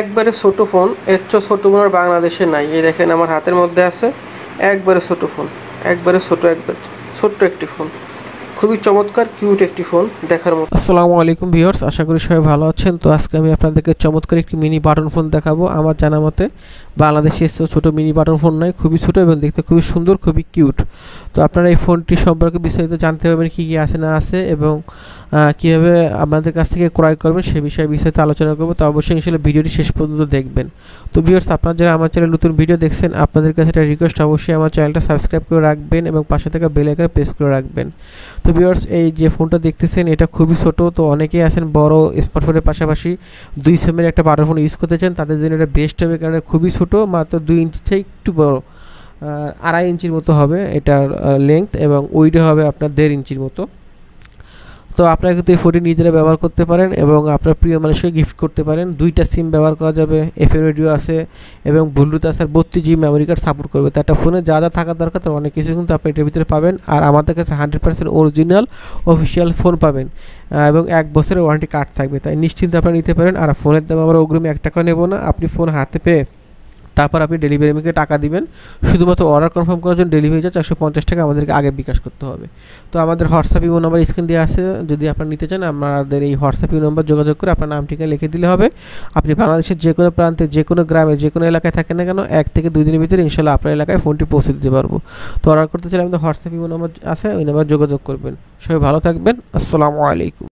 একবারে ছোট ফোন, এর চেয়ে ছোট ফোন আর বাংলাদেশে নাই। এই দেখেন আমার হাতের মধ্যে আছে একবারে ছোট ফোন, একবারে ছোট্ট একটি ফোন, খুবই চমৎকার কিউট একটি ফোন দেখার মতো। আসসালামু আলাইকুম ভিউয়ার্স, আশা করি সবাই ভালো আছেন। তো আজকে আমি আপনাদেরকে চমৎকার একটি মিনি বাটন ফোন দেখাবো। আমার জানা মতে বাংলাদেশে ছোট মিনি বাটন ফোন নয়, খুবই ছোট এবং দেখতে খুবই সুন্দর, খুবই কিউট। তো আপনারা এই ফোনটি সম্পর্কে বিস্তারিত জানতে পারবেন, কী কী আছে না আছে এবং কীভাবে আপনাদের কাছ থেকে ক্রয় করবেন সে বিষয়ে বিস্তারিত আলোচনা করবো। তো অবশ্যই ইনশাআল্লাহ ভিডিওটি শেষ পর্যন্ত দেখবেন। তো ভিউয়ার্স, আপনারা যারা আমার চ্যানেলে নতুন ভিডিও দেখছেন, আপনাদের কাছে একটা রিকোয়েস্ট, অবশ্যই আমার চ্যানেলটা সাবস্ক্রাইব করে রাখবেন এবং পাশে থাকা বেল আইকনে প্রেস করে রাখবেন। তো ভিউয়ার্স, এই যে ফোনটা দেখতেছেন এটা খুবই ছোট। তো অনেকেই আছেন বড় স্মার্টফোনের পাশাপাশি 2 সেমের একটা বাটন ফোন ইউজ করতে চান, তাদের জন্য এটা বেস্ট হবে, কারণ খুবই ছোট, মাত্র 2 ইঞ্চির চেয়ে একটু বড়, 2.5 ইঞ্চির মতো হবে এটার লেংথ, এবং ওইটা হবে আপনার 1.5 ইঞ্চির মতো। তো আপনারা কিন্তু এই ফোনটি নিজেরা ব্যবহার করতে পারেন এবং আপনার প্রিয় মানুষকে গিফট করতে পারেন। 2টা সিম ব্যবহার করা যাবে, এফএম রেডিও আছে এবং ব্লুটুথ আছে, আর 32 GB মেমোরি কার্ড সাপোর্ট করবে। তো একটা ফোনে যা যা থাকা দরকার তার অনেক কিছু কিন্তু আপনি এটার ভিতরে পাবেন। আর আমাদের কাছে 100% অরিজিনাল অফিসিয়াল ফোন পাবেন এবং 1 বছরের ওয়ারেন্টি কার্ড থাকবে, তাই নিশ্চিন্তে আপনারা নিতে পারেন। আর ফোনের দাম আমরা অগ্রিম 1 টাকা নেব না, আপনি ফোন হাতে পেয়ে তারপর আপনি ডেলিভারি ম্যানকে টাকা দিবেন। শুধুমাত্র অর্ডার কনফার্ম করার জন্য ডেলিভারি চার্জ 450 টাকা আমাদেরকে আগে বিকাশ করতে হবে। তো আমাদের হোয়াটসঅ্যাপ ইমো নাম্বার স্ক্রিন দেওয়া আছে, যদি আপনারা নিতে চান আমাদের এই হোয়াটসঅ্যাপ ইমো নাম্বার যোগাযোগ করে আপনার নাম ঠিকানা লিখে দিলে হবে। আপনি বাংলাদেশের যে কোনো প্রান্তে, যে কোনো গ্রামে, যে কোনো এলাকায় থাকেন না কেন, 1 থেকে 2 দিনের ভিতরে ইনশাআল্লাহ আপনার এলাকায় ফোনটি পৌঁছে দিতে পারবো। তো অর্ডার করতে চাইলে আমাদের হোয়াটসঅ্যাপ ইমো নাম্বার আছে, ওই নাম্বার যোগাযোগ করবেন। সবাই ভালো থাকবেন। আসসালামু আলাইকুম।